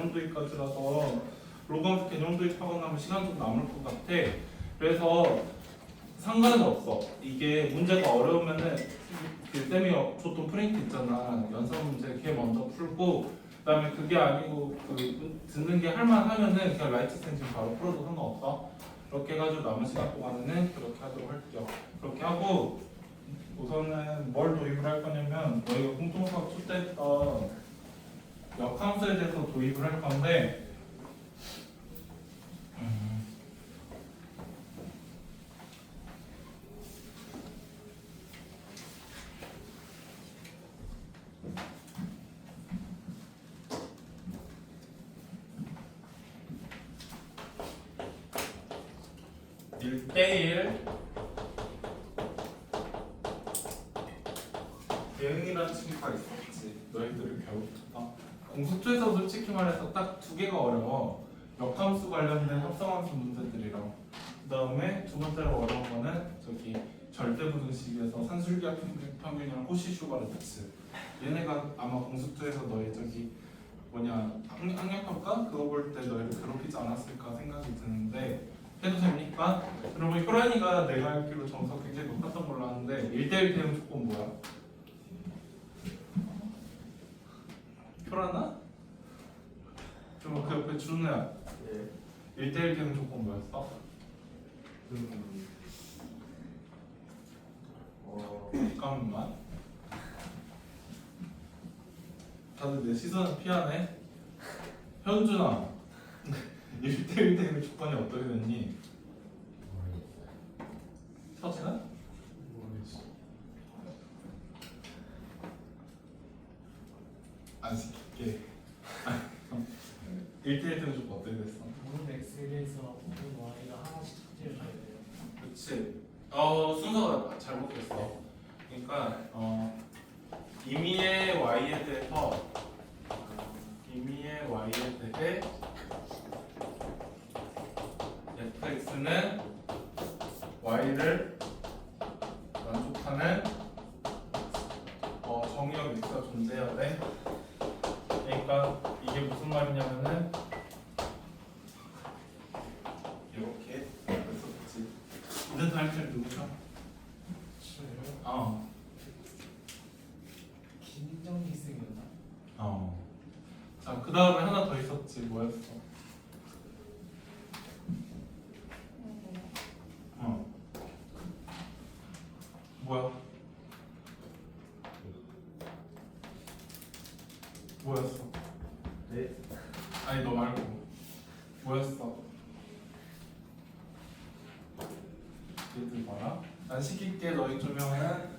개념 도입까지라서 로그함수 개념 도입하고 나면 시간 좀 남을 것 같아. 그래서 상관은 없어. 이게 문제가 어려우면은 그 쌤이 줬던 프린트 있잖아. 연습 문제 걔 먼저 풀고 그다음에 그게 아니고 그 듣는 게 할만하면은 그냥 라이트 스탠싱 바로 풀어도 상관없어. 그렇게 해가지고 남은 시간 동안에는 그렇게 하도록 할게요. 그렇게 하고 우선은 뭘 도입을 할 거냐면 너희가 공통수학 출 때 했던 역함수에 대해서 도입을 할 건데 일대일 대응이라는 친구가 있었지. 너희들을 겨우부터 공수투에서 솔직히 말해서 딱 두 개가 어려워. 역함수 관련된 합성함수 문제들이랑 그 다음에 두 번째로 어려운 거는 저기 절대부등식에서 산술기하 평균이랑 호시슈바르트. 얘네가 아마 공수투에서 너희 저기 뭐냐 학력평가 그거 볼 때 너희를 괴롭히지 않았을까 생각이 드는데 해도 됩니까? 여러분 효란이가 내가 알기로 점수가 굉장히 높았던 걸로 아는데 1대1 대응 조건 뭐야? 효란아? 좀 그 옆에 준우야. 예. 1대1 대응 조건 뭐였어? 잠깐만. 다들 내 시선을 피하네. 현준아. 1대1 대응 조건이 어떻게 됐니? 서진아? 안 시킬게. 1대1 대응 조건 어떻게 됐어? 모든 X에서 모든 Y가 하나씩 착지를 해야 돼요. 그치. 순서가 잘못됐어. 그러니까 임의의 y에 대해서 fx는 y를 만족하는 정의역 x가 존재해야 돼. 그러니까 이게 무슨 말이냐면은 이렇게 했었지. 이든 타임틀 누구죠? 저요? 김정기 쌤이었나? 자, 그 다음에 하나 더 있었지. 뭐였어? 뭐야? 뭐였어? 네. 아니 너 말고 뭐였어? 얘들 봐라. 난 시킬게. 너희 두 명은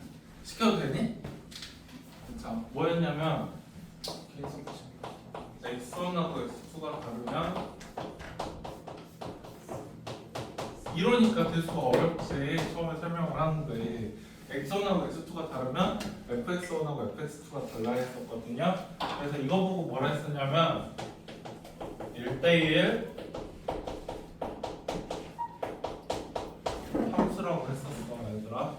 시켜도 되니? 자, 뭐였냐면 계속 x1하고 x2가 다르면 이러니까 대수가 어렵지. 처음에 설명을 하는데 x1하고 x2가 다르면 fx1하고 fx2가 달라 했었거든요. 그래서 이거 보고 뭐라 했었냐면 1대1 함수라고 했었어. 얘들아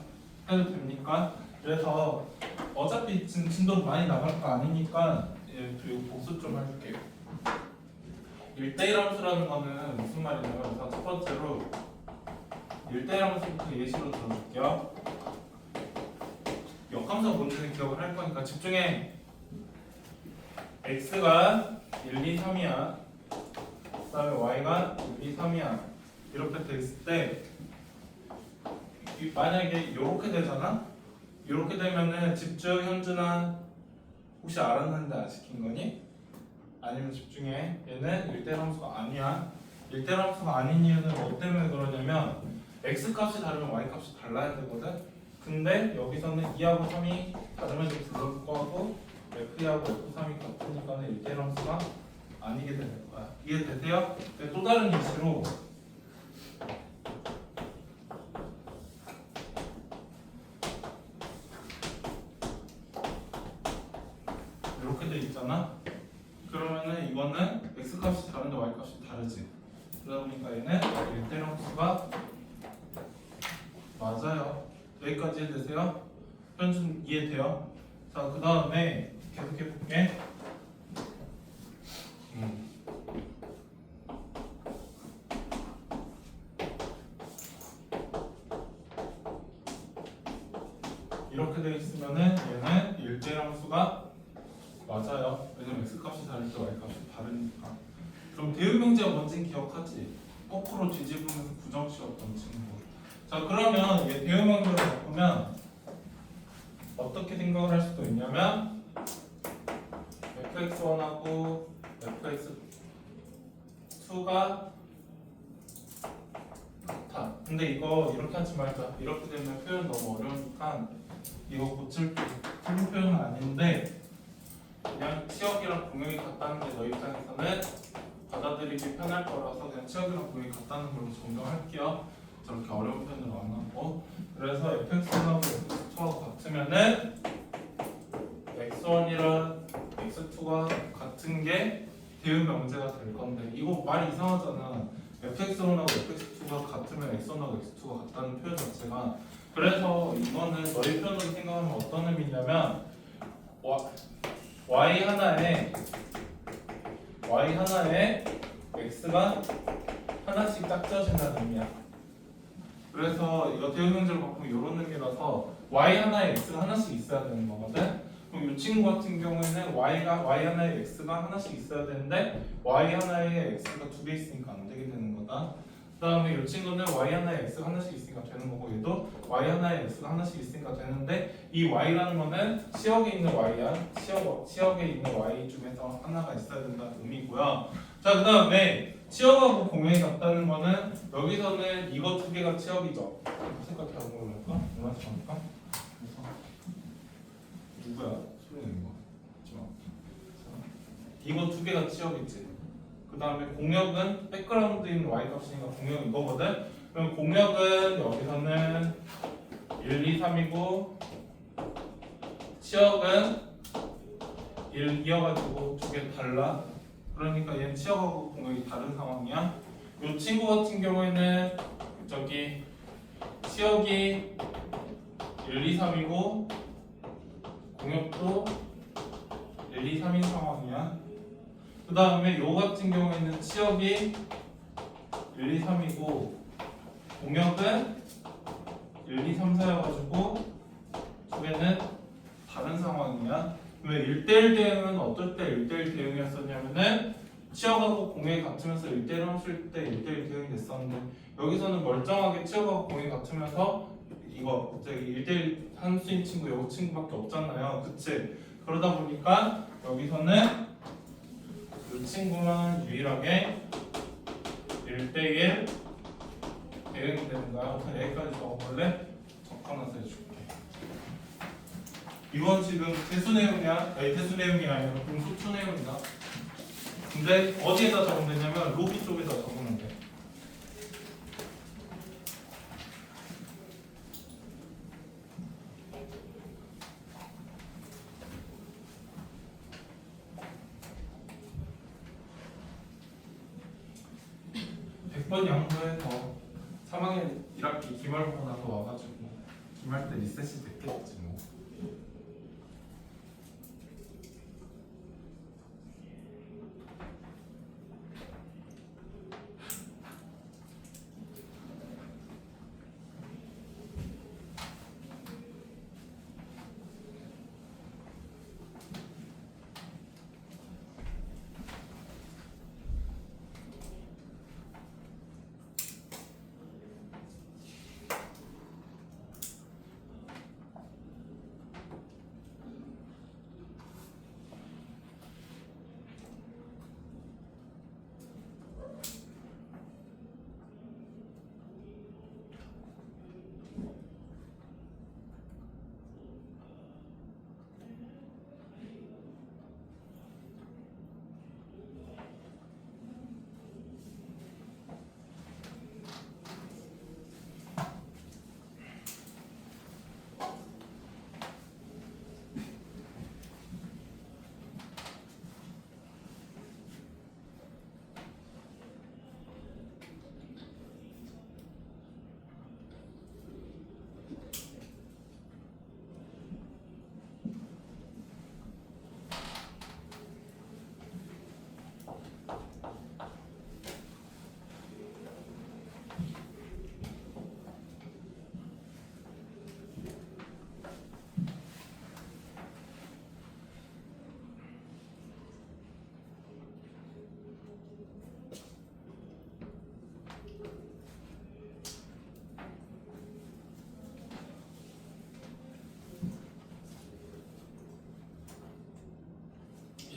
해도 됩니까? 그래서 어차피 지금 진도 많이 나갈 거 아니니까 이거 복습 좀 해줄게요. 1대1 함수라는 거는 무슨 말이냐면 우선 첫 번째로 1대1 함수부터 예시로 들어줄게요. 역함수가 뭔지는 기억을 할 거니까 집중해. x가 1, 2, 3이야. 그 다음에 y가 1, 2, 3이야. 이렇게 돼 있을 때 만약에 이렇게 되잖아? 이렇게 되면은 집중. 현준아 혹시 알았는데 안 시킨 거니? 아니면 집중해. 얘는 1대1 함수가 아니야. 1대1 함수가 아닌 이유는 뭐 때문에 그러냐면 x 값이 다르면 y 값이 달라야 되거든. 근데 여기서는 2하고 3이 다르면 좀 불러볼 거고 f2하고 f3이 같으니까는 1대1 함수가 아니게 되는 거야. 이해되세요? 또 다른 예시로 이렇게 돼 있잖아. 그러면은 이거는 x 값이 다른데 y 값이 다르지. 그러다 보니까 얘는 1대1 함수가 맞아요. 여기까지 이해되세요? 현준 이해돼요? 자, 그 다음에 계속해 볼게. 이렇게 돼 있으면은 얘는 1대1 함수가 맞아요. 왜냐면 x 값이 다를 때 y 값이 다르니까. 그럼 대응명제가 뭔지 기억하지? 거꾸로 뒤집으면서 부정식었던 친구. 자 그러면 얘 대응명제로 바꾸면 어떻게 생각을 할 수도 있냐면 fx1하고 fx2가 같아. 근데 이거 이렇게 하지 말자. 이렇게 되면 표현 너무 어려우니까 이거 고칠 때 틀린 표현은 아닌데 그냥 치역이랑 공역이 같다는 게 너 입장에서는 받아들이기 편할 거라서 그냥 치역이랑 공역이 같다는 걸로 정정할게요. 저렇게 어려운 표현을 안 하고. 그래서 fx1하고 x2하고 같으면은 x1이랑 x2가 같은 게 대응 명제가 될 건데 이거 말이 이상하잖아. fx1하고 fx2가 같으면 x1하고 x2가 같다는 표현 자체가. 그래서 이거는 너희 표현으로 생각하면 어떤 의미냐면 y 하나에 x가 하나씩 짝져진다는 의미야. 그래서 이거 대응 명제로 바꾸면 이런 의미라서 y 하나에 x가 하나씩 있어야 되는 거거든. 그럼 이 친구 같은 경우에는 y 하나에 x가 하나씩 있어야 되는데 y 하나에 x가 두 개 있으니까 안 되게 되는 거다. 그다음에 이 친구는 y 하나에 x가 하나씩 있으니까 되는 거고 얘도 y 하나에 x가 하나씩 있으니까 되는데 이 y라는 거는 치역에 있는 y야. 치역에 있는 y 중에서 하나가 있어야 된다는 의미고요. 자 그다음에 치역하고 공역이 같다는 거는 여기서는 이거 두 개가 치역이죠. 색깔 다른 걸로 할까? 노란색 할까? 누구야? 소리 내는 거. 이거 두 개가 치역이지. 그 다음에 공역은 백그라운드인 y 값이니까 공역 이거거든. 그럼 공역은 여기서는 1, 2, 3이고 치역은 1, 2여가지고 두 개 달라. 그러니까 얘는 치역하고 공역이 다른 상황이야. 이 친구 같은 경우에는 저기 치역이 1, 2, 3이고 공역도 1, 2, 3인 상황이야. 그 다음에 요 같은 경우에는 치역이 1, 2, 3이고 공역은 1, 2, 3, 4여가지고 두 개는 다른 상황이야. 왜 1대1 대응은 어떨 때 1대1 대응이었었냐면은 치역하고 공역이 같으면서 1대1 함수일 때 1대1 대응이 됐었는데 여기서는 멀쩡하게 치역하고 공역이 같으면서 이거 갑자기 1대1 함수인 친구 요 친구밖에 없잖아요. 그치? 그러다 보니까 여기서는 이 친구만 유일하게 1대1 대응이 되는 거야. 그냥 여기까지 적어볼래? 적어놔서 해줄게. 이건 지금 대수 내용이야. 대수 내용이 아니라 공수투 내용이다. 근데 어디에다 적으면 되냐면 로비 쪽에다 적으면 돼. 번 양보해서 3학년 1학기 기말고 나서 와가지고 기말 때 리셋이 됐겠지 뭐.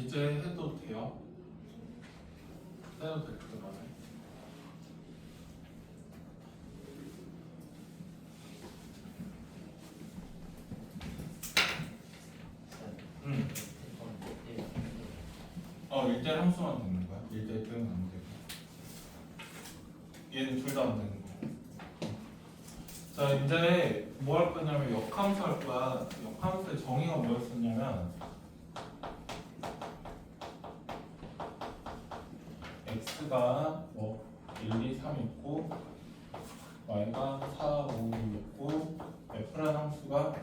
이제 해도 돼요? 해도 될 것 같아요. 응. 1대1 함수만 되는 거야. 1대1 표현 안 되고. 얘는 둘 다 안 되는 거. 자, 이제 뭐 할 거냐면 역함수 할 거야. 역함수의 정의가 뭐였었냐면 x가 뭐 1, 2, 3 있고 y가 4, 5, 6 있고 f라는 함수가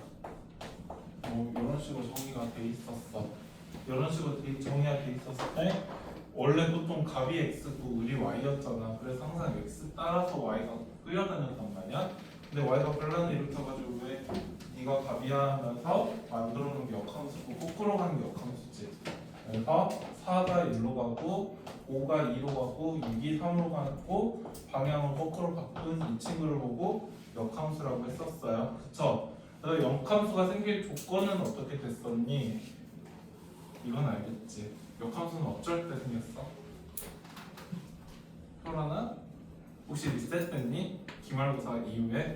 뭐 이런 식으로 정의가 돼 있었어. 이런 식으로 정의가 돼 있었을 때 원래 보통 값이 x고 을이 y였잖아. 그래서 항상 x 따라서 y가 끌려다녔단 말이야. 근데 y가 변란을 일으켜가지고 왜 네가 값이야 하면서 만들어 놓은 게 역함수고 거꾸로 가는 게 역함수지. 그래서 4가 1로 가고 5가 2로 가고 6이 3으로 가고 방향을 거꾸로 바꾼 이 친구를 보고 역함수라고 했었어요. 그쵸? 그래서 역함수가 생길 조건은 어떻게 됐었니? 이건 알겠지. 역함수는 어쩔 때 생겼어? 효라나? 혹시 리셋됐니? 기말고사 이후에?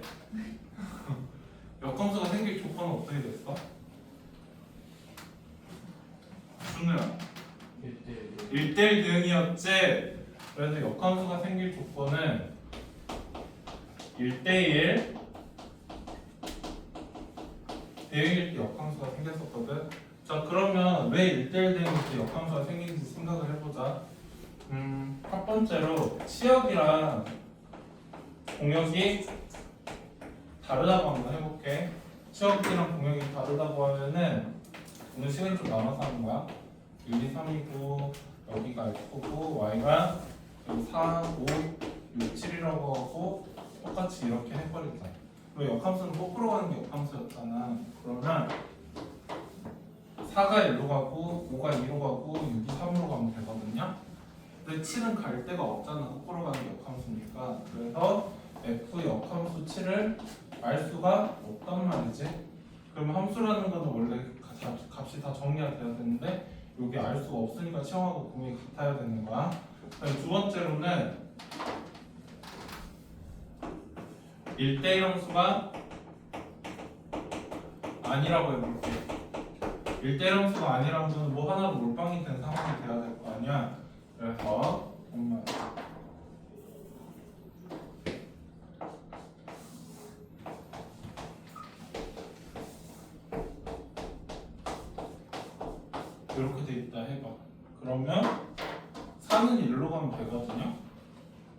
역함수가 생길 조건은 어떻게 됐어? 준우야 1대1 대응이었지? 그래서 역함수가 생길 조건은 1대1 대응일 때 역함수가 생겼었거든. 자, 그러면 왜 1대1 대응일 때 역함수가 생기는지 생각을 해보자. 첫 번째로 치역이랑 공역이 다르다고 한번 해볼게. 치역이랑 공역이 다르다고 하면은 오늘 시간이 좀 남아서 하는 거야. 1, 2, 3이고 여기가 F고 Y가 4, 5, 6, 7이라고 하고 똑같이 이렇게 해버리자. 왜 역함수는 거꾸로 가는 게 역함수였잖아. 그러면 4가 1로 가고 5가 2로 가고 6이 3으로 가면 되거든요. 근데 7은 갈 데가 없잖아. 거꾸로 가는 게 역함수니까. 그래서 F 역함수 7을 알 수가 없단 말이지. 그럼 함수라는 거는 원래 값이 다 정리가 돼야 되는데 여기 알 수가 없으니까 치형하고 공이 같아야 되는 거야. 그다음 두 번째로는 1대1 함수가 아니라고 해볼게. 1대1 함수가 아니라는 거는 뭐 하나로 몰빵이 된 상황이 돼야 될 거 아니야. 그래서 정말 이렇게 돼 있다 해봐. 그러면 4는 1로 가면 되거든요.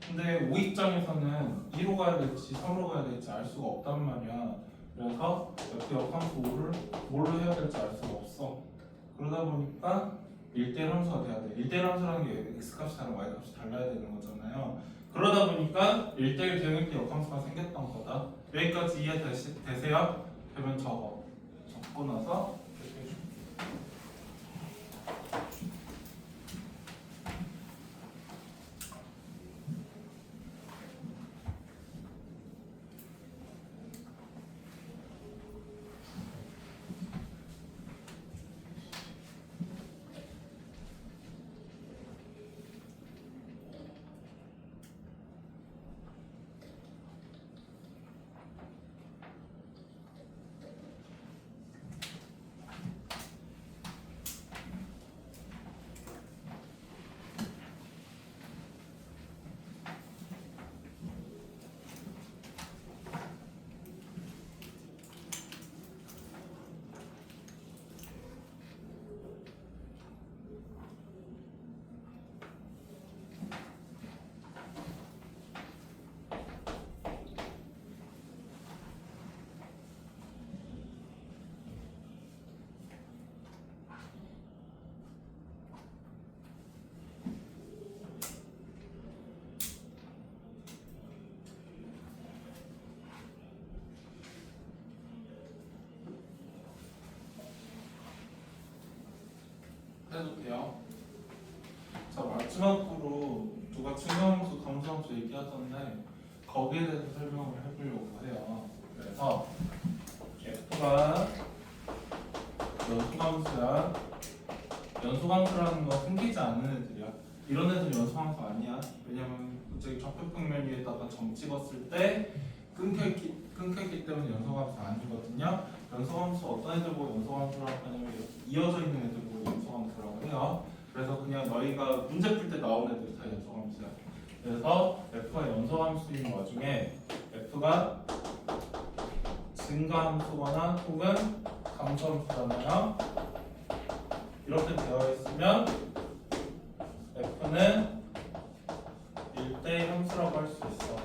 근데 5 입장에서는 2로 가야 될지 3으로 가야 될지 알 수가 없단 말이야. 그래서 F 역함수 5를 뭘로 해야 될지 알 수가 없어. 그러다 보니까 1대1 함수가 돼야 돼. 1대1 함수라는 게 x값이 다른 y값이 달라야 되는 거잖아요. 그러다 보니까 1대1 대응일 때 역함수가 생겼던 거다. 여기까지 이해되세요? 되면 적고 나서 해도 돼요. 자, 마지막으로 누가 증명함수, 감수함수 얘기하던데 거기에 대해서 설명을 해보려고 해요. 그래서 F가 연수함수야. 연소함수라는 거 생기지 않는 애들이야. 이런 애들은 연소함수 아니야. 왜냐면 저기 좌표평면 위에다가 점 찍었을 때 끊겼기 때문에 연소함수 아니거든요. 연소함수 어떤 애들 보고 연소함수라고 하냐면 이렇게 이어져 있는 애들 보고 연소함수라고 해요. 그래서 그냥 너희가 문제 풀 때 나온 애들이 다 연소함수야. 그래서 F가 연소함수인 와중에 F가 증가함수거나 혹은 감소함수잖아요. 이렇게 되어 있으면 F는 1대1 함수라고 할 수 있어.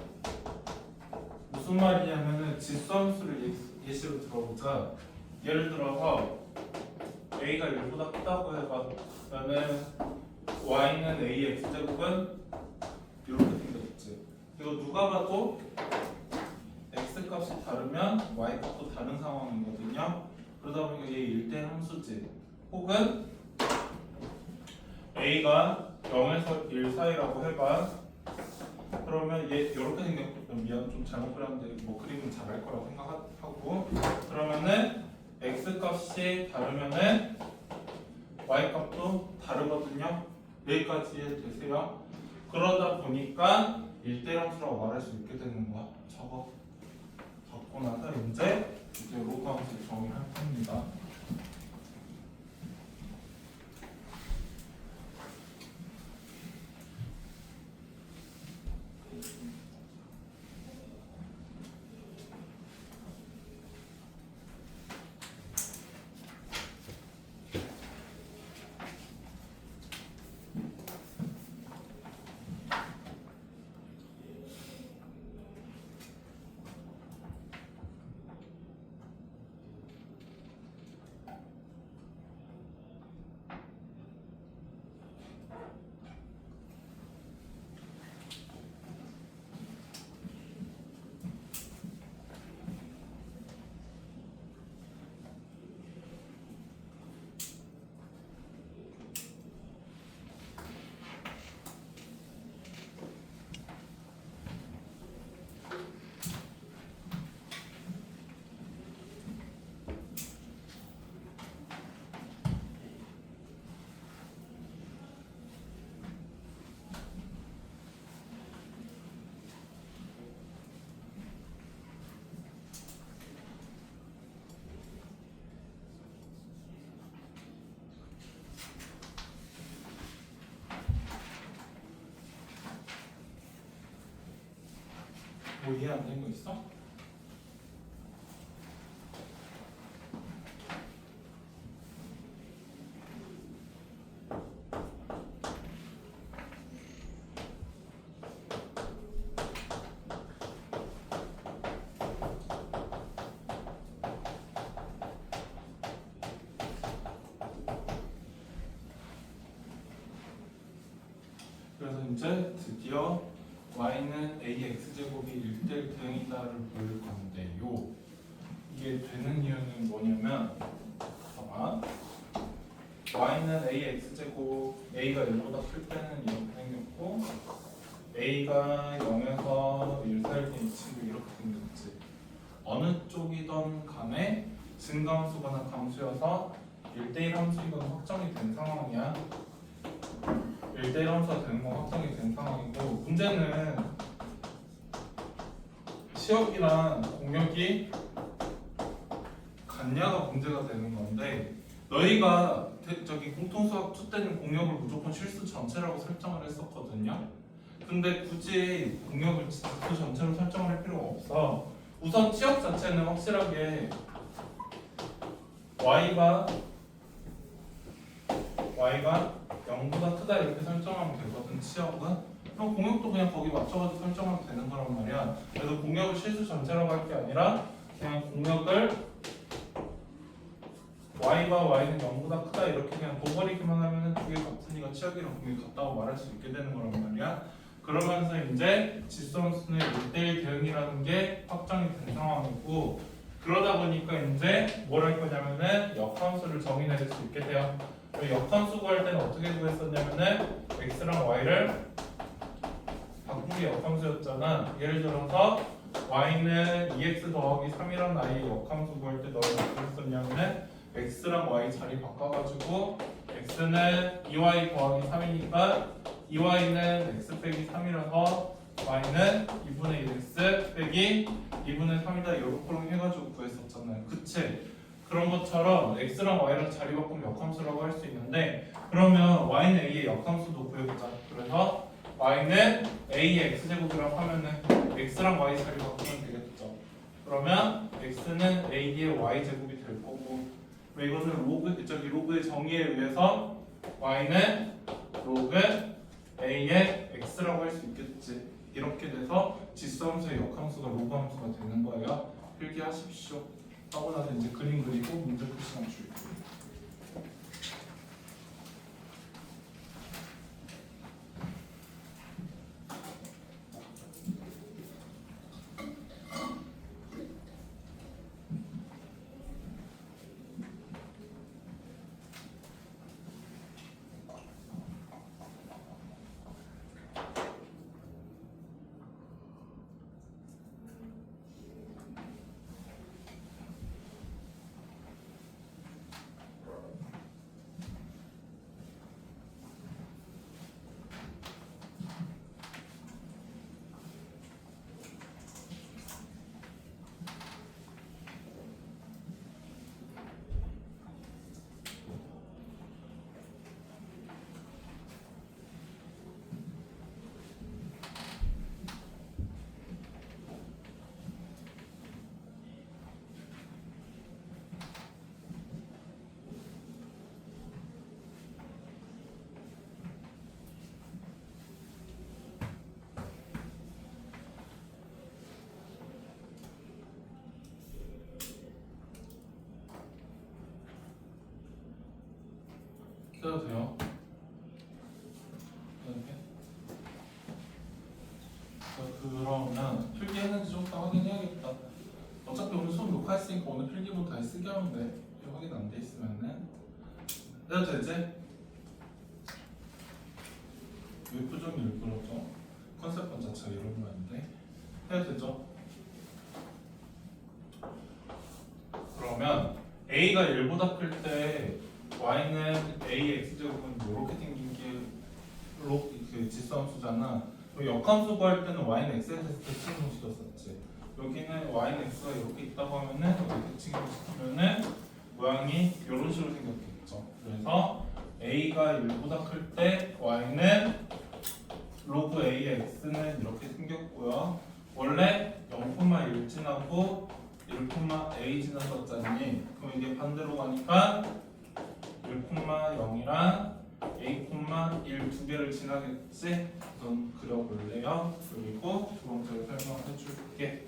무슨 말이냐면은 지수함수를 예시로 들어보자. 예를 들어서 A가 1보다 크다고 해봐면은 Y는 A X제곱은 이렇게 생겼지. 이거 누가 봐도 X 값이 다르면 Y 값도 다른 상황이거든요. 그러다 보니까 얘 1대1 함수지. 혹은 A가 0에서 1 사이라고 해봐. 그러면 얘 이렇게 생겼거든. 미안 좀 잘못 그렸는데 뭐 그림은 잘할 거라고 생각하고 그러면은 X 값이 다르면은 Y 값도 다르거든요. 여기까지 되세요. 그러다 보니까 1대1 함수라고 말할 수 있게 되는 거야. 저거 적고 나서 이제 로그 함수 정의를 할 겁니다. 뭐 이해 안 된 거 있어? 그래서 이제 드디어 y는 ax제곱이 1대1 대응이다를 보일 건데요. 이게 되는 이유는 뭐냐면 봐봐. y는 ax제곱 a가 1보다 클 때는 이렇게 생겼고 a가 0에서 1 사이일 때 이 친구 이렇게 생겼지. 어느 쪽이든 간에 증가함수거나 감수여서 1대1 함수이건 확정이 된 상황이야. 1대1 함수가 되는 건 확정이 된 상황이고 문제는 시역이랑 공역이 같냐가 문제가 되는 건데 너희가 저기 공통수학 2 때는 공역을 무조건 실수 전체라고 설정을 했었거든요. 근데 굳이 공역을 그 전체로 설정을 할 필요가 없어. 우선 치역 자체는 확실하게 y가 0보다 크다 이렇게 설정하면 되거든. 치역은 그럼 공역도 그냥 거기 맞춰가지고 설정하면 되는 거란 말이야. 그래서 공역을 실수 전체라고 할 게 아니라 그냥 공역을 y는 0보다 크다 이렇게 그냥 도버리기만 하면 두 개 같으니까 치역이랑 공역이 같다고 말할 수 있게 되는 거란 말이야. 그러면서 이제 지수함수는 1대1 대응이라는 게 확정이 된 상황이고 그러다 보니까 이제 뭘 할 거냐면은 역함수를 정의 내릴 수 있게 돼요. 역함수 구할 때는 어떻게 구했었냐면은 x랑 y를 바꾼 게 역함수였잖아. 예를 들어서 y는 2x 더하기 3이라는 아이의 역함수 구할 때 너가 어떻게 했었냐면은 x랑 y 자리 바꿔가지고 x는 2y 더하기 3이니까 2y는 x 빼기 3이라서 y는 2분의 1x 빼기 2분의 3이다 이렇게 해가지고 구했었잖아요. 그치? 그런 것처럼 x랑 y랑 자리 바꾸면 역함수라고 할 수 있는데 그러면 y는 a의 역함수도 구해보자. 그래서 y는 a의 x제곱이라고 하면은 x랑 y 자리 바꾸면 되겠죠. 그러면 x는 a의 y제곱이 될 거고 왜 이거는 로그의 정의에 의해서 y는 로그 a의 x라고 할 수 있겠지. 이렇게 돼서 지수함수의 역함수가 로그함수가 되는 거예요. 필기하십시오. 하고 나서 이제 그림 그리고 문제 풀 시간 줄게요. 해도 돼요? 이렇게? 그러면 필기했는지 좀 더 확인해야겠다. 어차피 오늘 수업 녹화했으니까 오늘 필기본 다시 쓰게 하면 돼. 확인 안 돼 있으면은 해도 되지? 왜 표정이 일그러져? 컨셉권 자체가 이런 거였는데 해도 되죠? 그러면 a가 1보다 클 때 y는 a x제곱은 이렇게 생긴 게 지수함수잖아. 역함수 구할 때는 y는 x에 대해서 대칭을 시켰었지. 여기는 y는 x가 이렇게 있다고 하면은 여기 대칭을 시키면은 모양이 이런 식으로 생겼겠죠. 그래서 a가 1보다 클 때 y는 로그 a의 x는 이렇게 생겼고요. 원래 0,1 지나고 1,a 지났었잖니. 그럼 이게 반대로 가니까 1,0이랑 a,1 두 개를 지나겠지? 우선 그려볼래요. 그리고 두 번째로 설명해 줄게.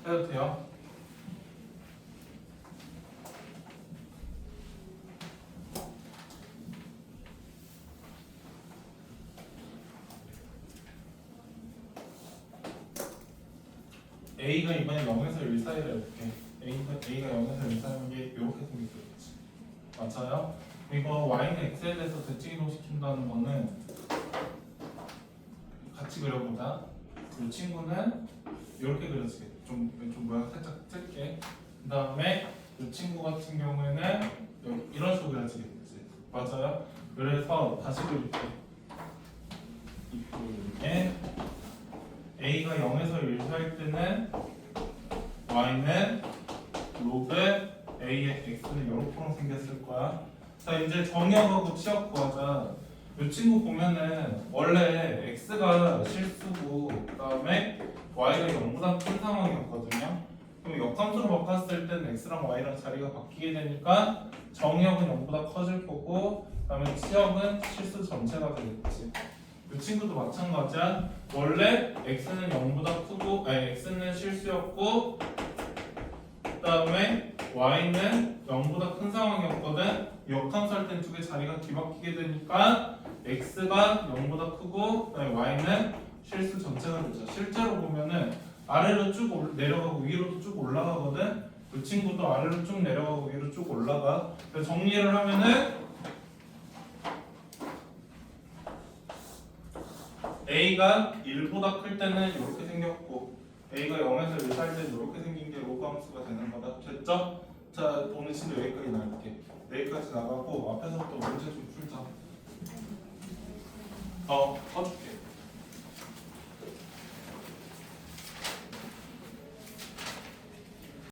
해도 돼요? a가 이번에 0에서 1 사이를 해볼게. a가 0에서 1 사이인 게 이렇게 생겼겠지. 맞아요? 이거 y는 x에 대해서 대칭 이동시킨다는 거는 같이 그려보자. 이 친구는 이렇게 그려지겠지. 좀 모양 살짝 뜰게. 그 다음에 이 친구 같은 경우에는 이런 식으로 그려지겠지. 맞아요? 그래서 다시 그릴게. 이게 a가 0에서 1 사이일 때는 y는 로그 a의 x는 이렇게 생겼을 거야. 자 이제 정의역하고 치역 구하자. 이 친구 보면은 원래 x가 실수고 그다음에 y가 0보다 큰 상황이었거든요. 그럼 역함수로 바꿨을 때는 x랑 y랑 자리가 바뀌게 되니까 정의역은 0보다 커질 거고 그다음에 치역은 실수 전체가 되겠지. 이 친구도 마찬가지야. 원래 x는 0보다 크고 아니 x는 실수였고 그다음에 y는 0보다 큰 상황이었거든. 역함수 할 땐 두 개 자리가 뒤바뀌게 되니까 x가 0보다 크고 그다음에 y는 실수 전체가 되죠. 실제로 보면은 아래로 쭉 내려가고 위로도 쭉 올라가거든. 이 친구도 아래로 쭉 내려가고 위로 쭉 올라가. 그래서 정리를 하면은 a가 1보다 클 때는 이렇게 생겼고 a가 0에서 1 사이 때는 이렇게 생긴 게 로그 함수가 되는 거다. 됐죠? 자 오늘 진도 여기까지 나갈게. 여기까지 나가고 앞에서 또 문제 좀 풀자. 꺼줄게.